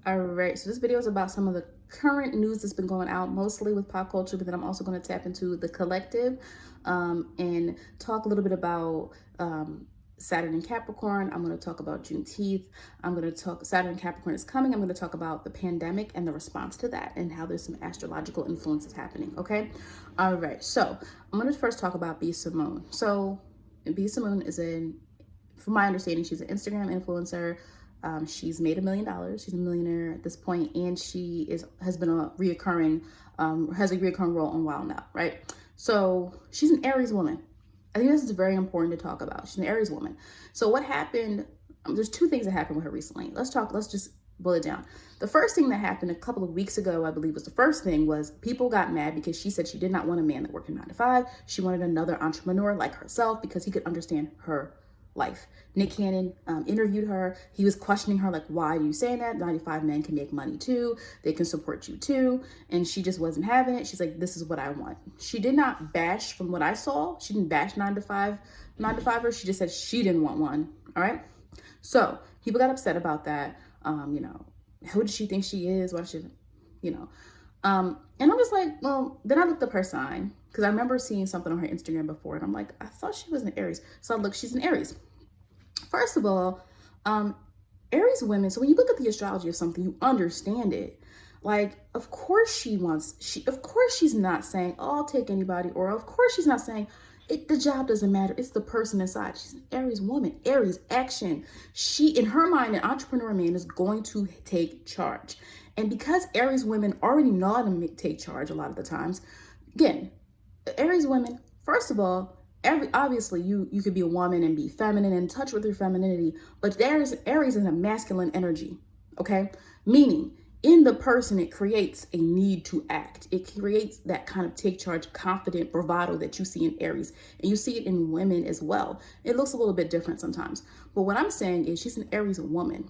All right, so this video is about some of the current news that's been going out, mostly with pop culture, but then I'm also going to tap into the collective and talk a little bit about Saturn and Capricorn. I'm going to talk about Juneteenth. I'm going to talk, Saturn and Capricorn is coming. I'm going to talk about the pandemic and the response to that and how there's some astrological influences happening, okay? All right, so I'm going to first talk about B.Simone. So B.Simone is from my understanding, she's an Instagram influencer. She's made $1 million. She's a millionaire at this point, and she has been a reoccurring, has a reoccurring role on Wild Now, right? So she's an Aries woman. I think this is very important to talk about. She's an Aries woman. So what happened? There's two things that happened with her recently. Let's just boil it down. The first thing that happened a couple of weeks ago, I believe, was people got mad because she said she did not want a man that worked a 9 to 5. She wanted another entrepreneur like herself because he could understand her life. Nick Cannon interviewed her. He was questioning her, like, why are you saying that? 95 men can make money too. They can support you too. And she just wasn't having it. She's like, this is what I want. She did not bash, from what I saw, she didn't bash 9 to 5ers. She just said she didn't want one. All right. So people got upset about that. Who does she think she is? Why does she, and I'm just like, well, then I looked up her sign because I remember seeing something on her Instagram before, and I'm like, I thought she was an Aries. So I looked, she's an Aries. First of all, Aries women, so when you look at the astrology of something, you understand it. Like, of course she's not saying, oh, I'll take anybody, or of course she's not saying, the job doesn't matter. It's the person inside. She's an Aries woman. Aries action. She, in her mind, an entrepreneur man is going to take charge. And because Aries women already know how to take charge a lot of the times, again, Aries women, first of all, obviously you could be a woman and be feminine and in touch with your femininity, but Aries is a masculine energy, okay? Meaning, in the person, it creates a need to act. It creates that kind of take charge, confident bravado that you see in Aries. And you see it in women as well. It looks a little bit different sometimes. But what I'm saying is she's an Aries woman.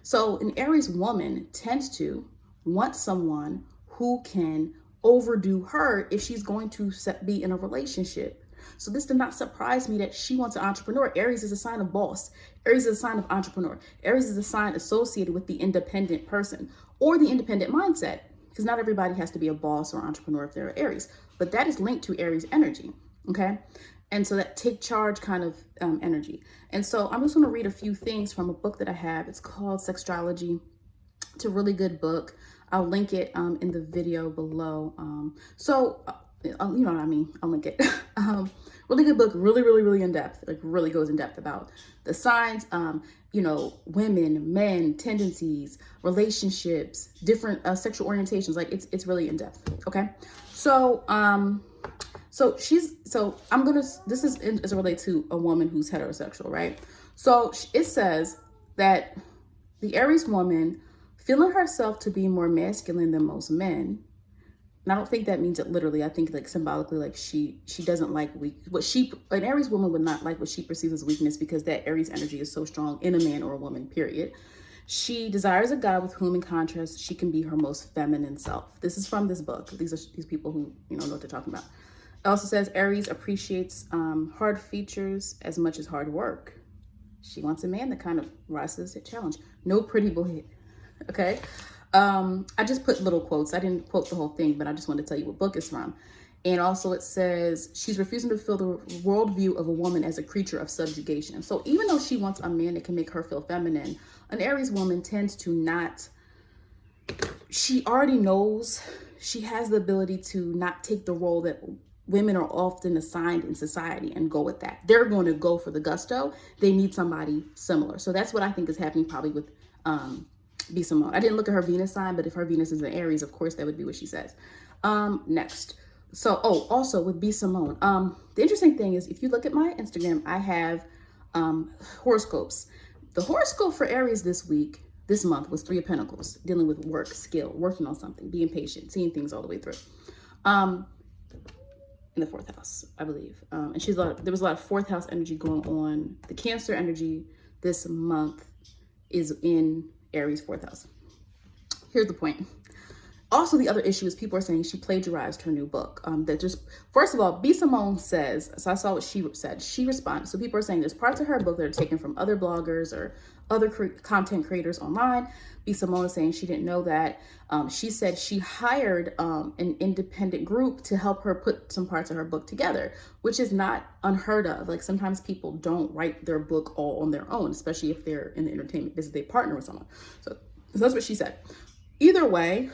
So an Aries woman tends to want someone who can overdo her if she's going to be in a relationship. So this did not surprise me that she wants an entrepreneur. Aries is a sign of boss. Aries is a sign of entrepreneur. Aries is a sign associated with the independent person or the independent mindset, because not everybody has to be a boss or entrepreneur if they're Aries, but that is linked to Aries energy, okay? And so that take charge kind of energy. And so I'm just going to read a few things from a book that I have. It's called Sextrology. It's a really good book. I'll link it in the video below. You know what I mean? I'll link it. Really good book, really in depth, like really goes in depth about the signs, women, men, tendencies, relationships, different sexual orientations. Like it's really in depth. Okay. So, this is as it relates to a woman who's heterosexual, right? So it says that the Aries woman, feeling herself to be more masculine than most men. And I don't think that means it literally. I think like symbolically, like she doesn't like an Aries woman would not like what she perceives as weakness, because that Aries energy is so strong in a man or a woman, period. She desires a God with whom, in contrast, she can be her most feminine self. This is from this book. These are people who know what they're talking about. It also says Aries appreciates hard features as much as hard work. She wants a man that kind of rises to the challenge. No pretty boy. Okay. I just put little quotes. I didn't quote the whole thing, but I just wanted to tell you what book it's from. And also it says she's refusing to feel the worldview of a woman as a creature of subjugation. So even though she wants a man that can make her feel feminine, an Aries woman tends to not, she already knows she has the ability to not take the role that women are often assigned in society and go with that. They're going to go for the gusto. They need somebody similar. So that's what I think is happening probably with B.Simone. I didn't look at her Venus sign, but if her Venus is in Aries, of course, that would be what she says. Next. So, also with B.Simone, the interesting thing is if you look at my Instagram, I have horoscopes. The horoscope for Aries this month was 3 of Pentacles, dealing with work, skill, working on something, being patient, seeing things all the way through. In the 4th house, I believe. And there was a lot of 4th house energy going on. The Cancer energy this month is in Aries 4th house. Here's the point. Also, the other issue is people are saying she plagiarized her new book. That just, first of all, B.Simone says, so I saw what she said. She responded. So people are saying there's parts of her book that are taken from other bloggers or other content creators online. B.Simone is saying she didn't know that. She said she hired an independent group to help her put some parts of her book together, which is not unheard of. Like sometimes people don't write their book all on their own, especially if they're in the entertainment business, they partner with someone. So that's what she said. Either way,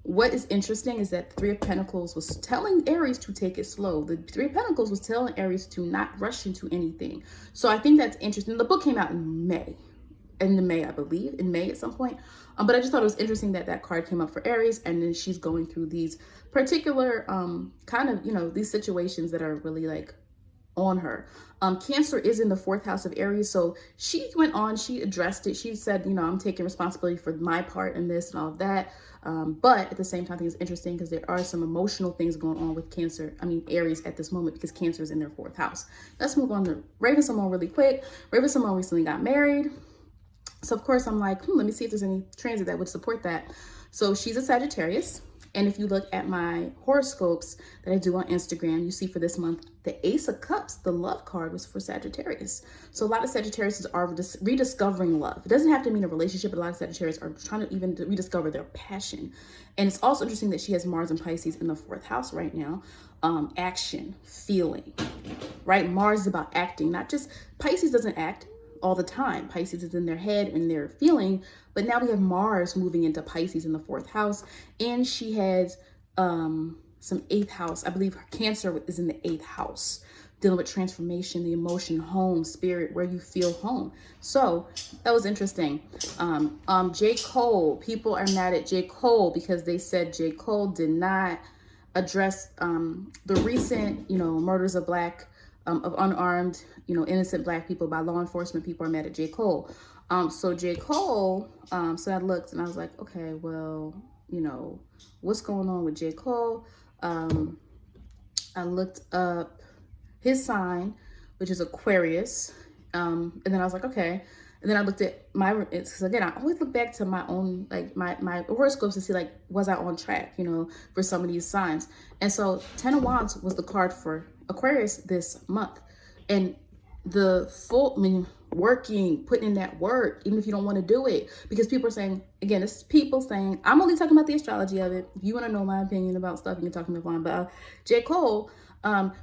what is interesting is that the Three of Pentacles was telling Aries to take it slow. The Three of Pentacles was telling Aries to not rush into anything. So I think that's interesting. The book came out in May. I believe, in May at some point. But I just thought it was interesting that that card came up for Aries, and then she's going through these particular kind of, you know, these situations that are really like on her. Cancer is in the 4th house of Aries. So she went on, she addressed it. She said, you know, I'm taking responsibility for my part in this and all of that. But at the same time, I think it's interesting because there are some emotional things going on with Aries at this moment, because Cancer is in their 4th house. Let's move on to Raven-Symoné really quick. Raven-Symoné recently got married. So of course I'm like, let me see if there's any transit that would support that. So she's a Sagittarius. And if you look at my horoscopes that I do on Instagram, you see for this month, the Ace of Cups, the love card, was for Sagittarius. So a lot of Sagittarius are rediscovering love. It doesn't have to mean a relationship, but a lot of Sagittarius are trying to even rediscover their passion. And it's also interesting that she has Mars and Pisces in the 4th house right now. Action, feeling, right? Mars is about acting, not just, Pisces doesn't act all the time. Pisces is in their head and their feeling, but now we have Mars moving into Pisces in the 4th house, and she has some 8th house. I believe her Cancer is in the 8th house, dealing with transformation, the emotion, home, spirit, where you feel home. So that was interesting. J. Cole, people are mad at J. Cole because they said J. Cole did not address the recent, you know, murders of of unarmed, you know, innocent Black people by law enforcement. People are mad at J. Cole. So J. Cole, so I looked and I was like, okay, well, you know, what's going on with J. Cole? I looked up his sign, which is Aquarius. And then I was like, okay. And then I looked at because again, I always look back to my own, like my horoscopes to see like, was I on track, you know, for some of these signs. And so 10 of Wands was the card for Aquarius this month. And the full, working, putting in that work, even if you don't want to do it, because people are saying, again, this is people saying, I'm only talking about the astrology of it. If you want to know my opinion about stuff, you can talk to me offline. But J. Cole,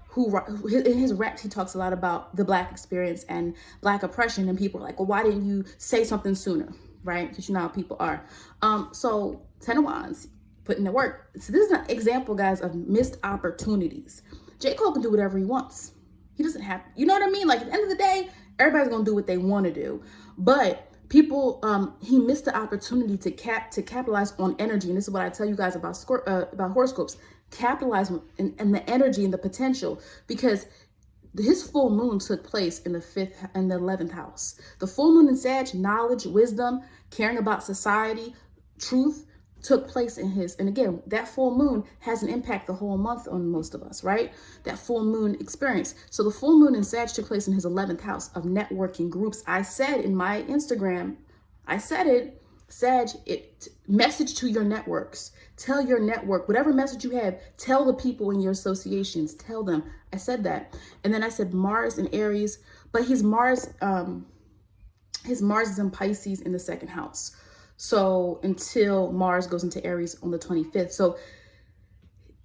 who in his raps, he talks a lot about the Black experience and Black oppression, and people are like, well, why didn't you say something sooner, right? Because you know how people are. So 10 of Wands, putting the work. So this is an example, guys, of missed opportunities. J. Cole can do whatever he wants. He doesn't have, you know what I mean? Like at the end of the day, everybody's gonna do what they want to do. But people, he missed the opportunity to capitalize on energy. And this is what I tell you guys about horoscopes. Capitalize on the energy and the potential, because his full moon took place in the 5th and the 11th house. The full moon in Sag, knowledge, wisdom, caring about society, truth, took place in his, and again, that full moon has an impact the whole month on most of us, right? That full moon experience. So the full moon in Sag took place in his 11th house of networking groups. I said in my Instagram, Sag, message to your networks. Tell your network, whatever message you have, tell the people in your associations, tell them. I said that. And then I said Mars and Aries, but his Mars is in Pisces in the 2nd house. So until Mars goes into Aries on the 25th. So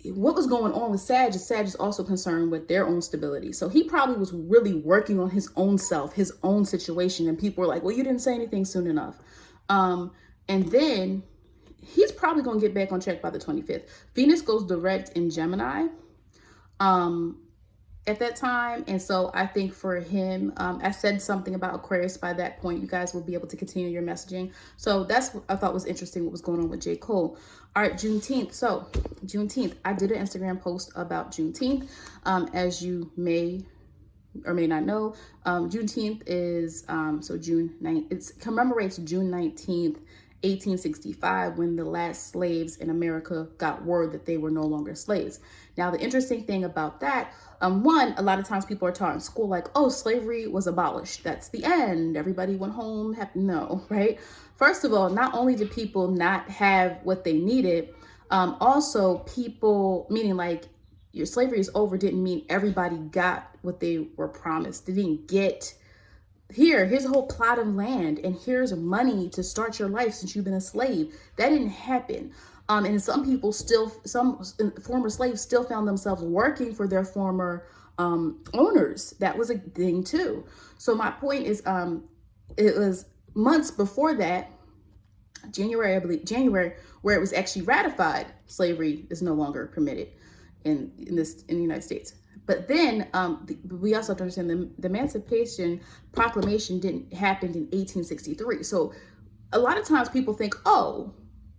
what was going on with Sag is also concerned with their own stability. So he probably was really working on his own self, his own situation. And people were like, well, you didn't say anything soon enough. And then he's probably going to get back on track by the 25th. Venus goes direct in Gemini at that time. And so I think for him, I said something about Aquarius by that point. You guys will be able to continue your messaging. So that's what I thought was interesting, what was going on with J. Cole. All right, Juneteenth. So Juneteenth, I did an Instagram post about Juneteenth. As you may or may not know, Juneteenth is, so June 9th, it commemorates June 19th, 1865 when the last slaves in America got word that they were no longer slaves. Now, the interesting thing about that, one, a lot of times people are taught in school like, oh, slavery was abolished. That's the end. Everybody went home. No, right? First of all, not only did people not have what they needed, also people, meaning like your slavery is over, didn't mean everybody got what they were promised. They didn't get, here's a whole plot of land and here's money to start your life since you've been a slave. That didn't happen. And some people still, some former slaves still found themselves working for their former owners. That was a thing too. So my point is, it was months before that, January, I believe, January, where it was actually ratified, slavery is no longer permitted in the United States. But then we also have to understand the Emancipation Proclamation didn't happen in 1863. So a lot of times people think, oh,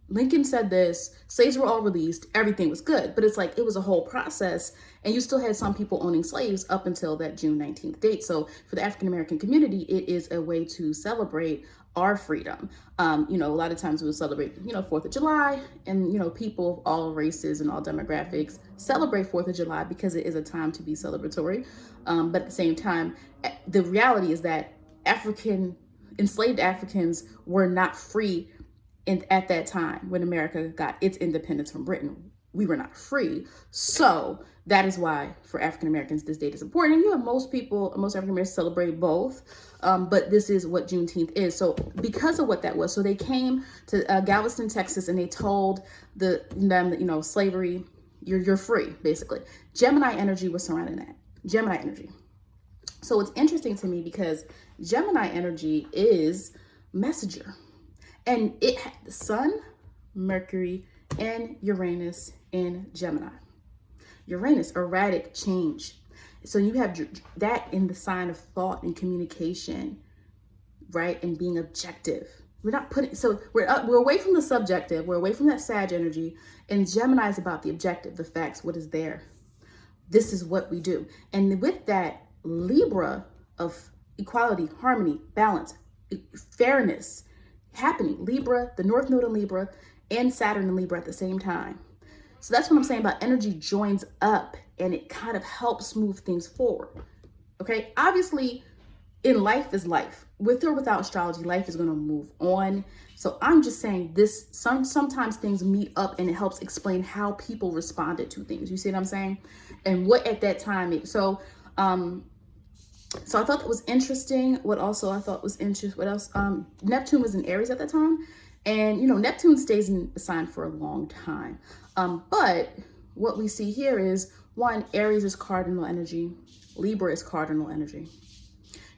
Lincoln said this, slaves were all released, everything was good. But it's like, it was a whole process. And you still had some people owning slaves up until that June 19th date. So for the African-American community, it is a way to celebrate our freedom. You know, a lot of times we will celebrate, you know, 4th of July, and, you know, people of all races and all demographics celebrate 4th of July because it is a time to be celebratory. But at the same time, the reality is that enslaved Africans were not free at that time when America got its independence from Britain. We were not free. So that is why for African Americans, this date is important. And you have most African Americans celebrate both. But this is what Juneteenth is. So because of what that was, so they came to Galveston, Texas, and they told them that, you know, slavery, you're free, basically. Gemini energy was surrounding that. Gemini energy. So it's interesting to me because Gemini energy is messenger. And it had the Sun, Mercury, and Uranus in Gemini. Uranus, erratic change. So you have that in the sign of thought and communication, right? And being objective. We're not putting, so we're away from the subjective. We're away from that Sag energy. And Gemini is about the objective, the facts, what is there. This is what we do. And with that, Libra of equality, harmony, balance, fairness happening. Libra, the North Node in Libra, and Saturn in Libra at the same time. So that's what I'm saying about energy joins up and it kind of helps move things forward. Okay, obviously in life is life. With or without astrology, life is going to move on. So I'm just saying this, sometimes things meet up and it helps explain how people responded to things. You see what I'm saying? And what at that time, so I thought that was interesting. What also I thought was interesting, what else? Neptune was in Aries at that time. And, you know, Neptune stays in the sign for a long time. But what we see here is, one, Aries is cardinal energy. Libra is cardinal energy.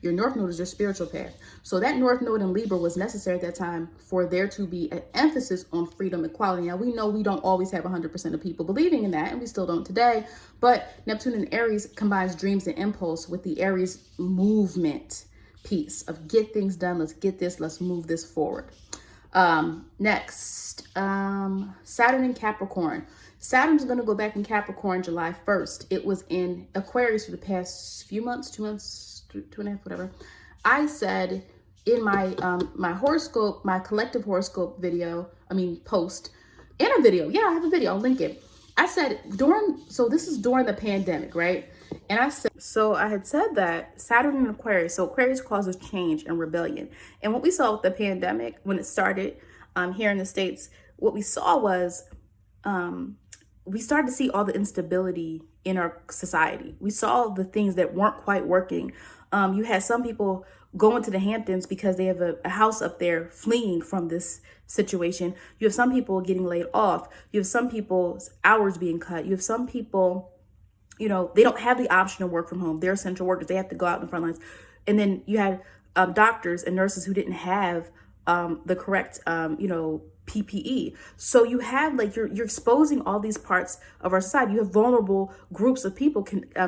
Your North Node is your spiritual path. So that North Node in Libra was necessary at that time for there to be an emphasis on freedom, equality. Now, we know we don't always have 100% of people believing in that, and we still don't today. But Neptune in Aries combines dreams and impulse with the Aries movement piece of get things done. Let's get this. Let's move this forward. Next, Saturn in Capricorn. Saturn's going to go back in Capricorn July 1st. It was in Aquarius for the past few months, 2 months, two and a half, whatever. I said in my my horoscope, my collective horoscope video, post, in a video. Yeah, I have a video. I'll link it. I said this is during the pandemic, right? And I had said that Saturn in Aquarius, so Aquarius causes change and rebellion. And what we saw with the pandemic, when it started here in the States, what we saw was we started to see all the instability in our society. We saw the things that weren't quite working. You had some people going to the Hamptons because they have a house up there fleeing from this situation. You have some people getting laid off. You have some people's hours being cut. You have some people, they don't have the option to work from home. They're essential workers. They have to go out in the front lines. And then you had doctors and nurses who didn't have the correct, PPE. So you have you're exposing all these parts of our society. You have vulnerable groups of people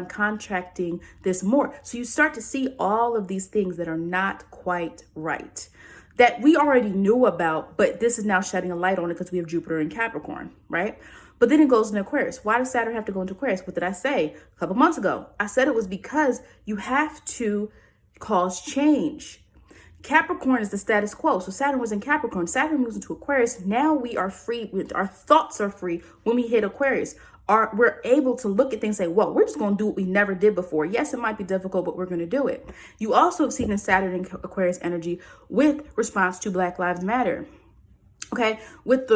contracting this more. So you start to see all of these things that are not quite right, that we already knew about, but this is now shedding a light on it because we have Jupiter in Capricorn, right? But then it goes into Aquarius. Why does Saturn have to go into Aquarius? What did I say a couple months ago? I said it was because you have to cause change. Capricorn is the status quo. So Saturn was in Capricorn. Saturn moves into Aquarius. Now we are free. Our thoughts are free when we hit Aquarius. We're able to look at things and say, well, we're just going to do what we never did before. Yes, it might be difficult, but we're going to do it. You also have seen the Saturn and Aquarius energy with response to Black Lives Matter. Okay, for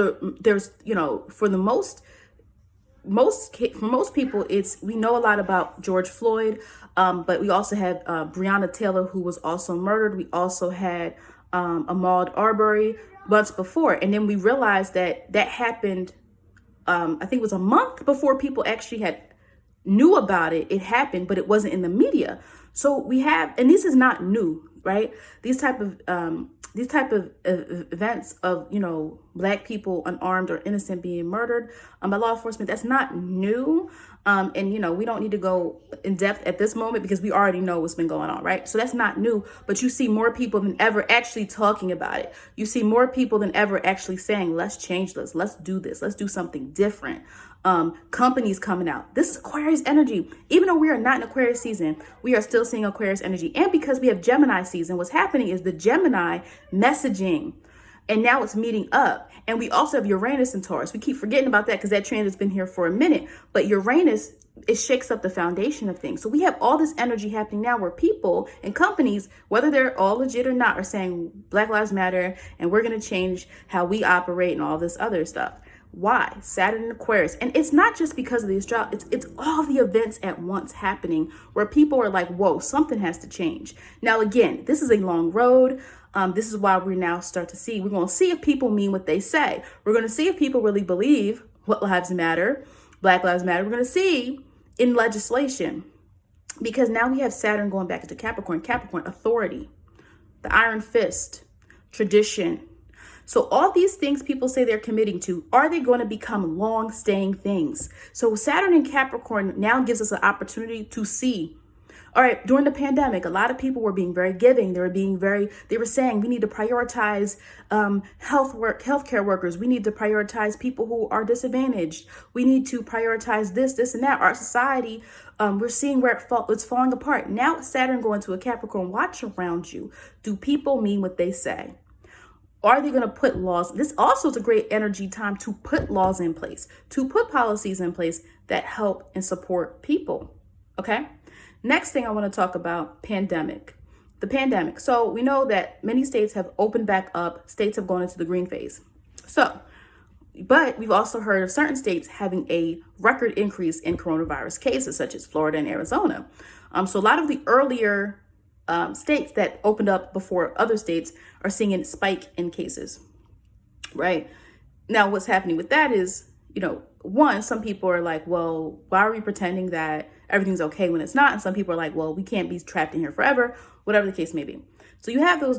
most people, we know a lot about George Floyd, but we also had Breonna Taylor, who was also murdered. We also had Ahmaud Arbery months before, and then we realized that happened. I think it was a month before people actually knew about it. It happened, but it wasn't in the media. So we have, and this is not new, right? These type of events of, Black people, unarmed or innocent, being murdered by law enforcement, that's not new. And, we don't need to go in depth at this moment because we already know what's been going on, right? So that's not new, but you see more people than ever actually talking about it. You see more people than ever actually saying, let's change this. Let's do this. Let's do something different. Companies coming out. This is Aquarius energy. Even though we are not in Aquarius season, we are still seeing Aquarius energy. And because we have Gemini season, what's happening is the Gemini messaging. And now it's meeting up. And we also have Uranus and Taurus. We keep forgetting about that because that transit's been here for a minute. But Uranus, it shakes up the foundation of things. So we have all this energy happening now where people and companies, whether they're all legit or not, are saying Black Lives Matter and we're going to change how we operate and all this other stuff. Why? Saturn and Aquarius. And it's not just because of the astrology. It's all the events at once happening where people are like, whoa, something has to change. Now, again, this is a long road. This is why we're going to see if people mean what they say. We're going to see if people really believe what lives matter, Black Lives Matter. We're going to see in legislation, because now we have Saturn going back into Capricorn, authority, the iron fist, tradition. So all these things people say they're committing to, are they going to become long-staying things? So Saturn in Capricorn now gives us an opportunity to see. All right, during the pandemic, a lot of people were being very giving. They were saying we need to prioritize healthcare workers. We need to prioritize people who are disadvantaged. We need to prioritize this, and that. Our society, we're seeing where it's falling apart. Now Saturn going to a Capricorn, watch around you. Do people mean what they say? Are they going to put laws? This also is a great energy time to put laws in place, to put policies in place that help and support people. Okay. Next thing I want to talk about, the pandemic. So we know that many states have opened back up. States have gone into the green phase. But we've also heard of certain states having a record increase in coronavirus cases, such as Florida and Arizona. So a lot of the earlier states that opened up before other states are seeing a spike in cases, right? Now, what's happening with that is, one, some people are like, well, why are we pretending that everything's okay when it's not? And some people are like, well, we can't be trapped in here forever, whatever the case may be. So you have those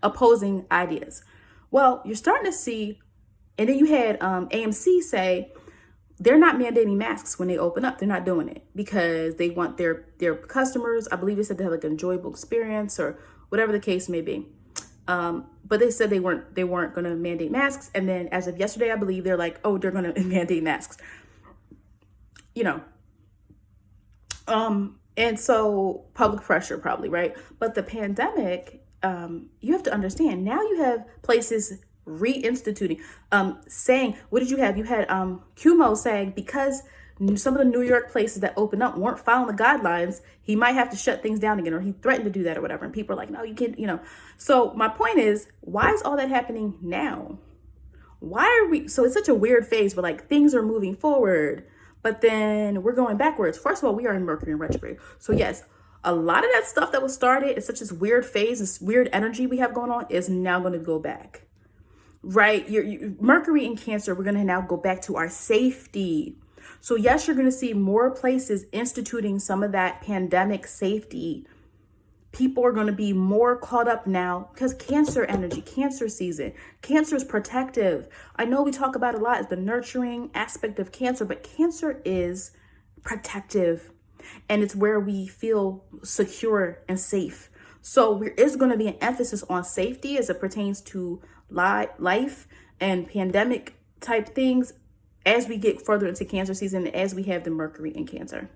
opposing ideas. Well, you're starting to see, and then you had AMC say, they're not mandating masks when they open up. They're not doing it because they want their customers, I believe they said, to have like an enjoyable experience or whatever the case may be. But they said they weren't going to mandate masks. And then as of yesterday, I believe they're like, oh, they're going to mandate masks. And so public pressure probably, right? But the pandemic, you have to understand, now you have places reinstituting, saying, what did you have? You had Cuomo saying because some of the New York places that opened up weren't following the guidelines, he might have to shut things down again, or he threatened to do that or whatever. And people are like, no, you can't, So my point is, why is all that happening now? So it's such a weird phase where like things are moving forward, but then we're going backwards. First of all, we are in Mercury in retrograde. So yes, a lot of that stuff that was started in such this weird phase, this weird energy we have going on is now going to go back. Right? Mercury in Cancer, we're going to now go back to our safety. So yes, you're going to see more places instituting some of that pandemic safety. People are going to be more caught up now because Cancer energy, Cancer season. Cancer is protective. I know we talk about a lot as the nurturing aspect of Cancer, but Cancer is protective and it's where we feel secure and safe. So there is going to be an emphasis on safety as it pertains to life and pandemic type things as we get further into Cancer season, as we have the Mercury in Cancer.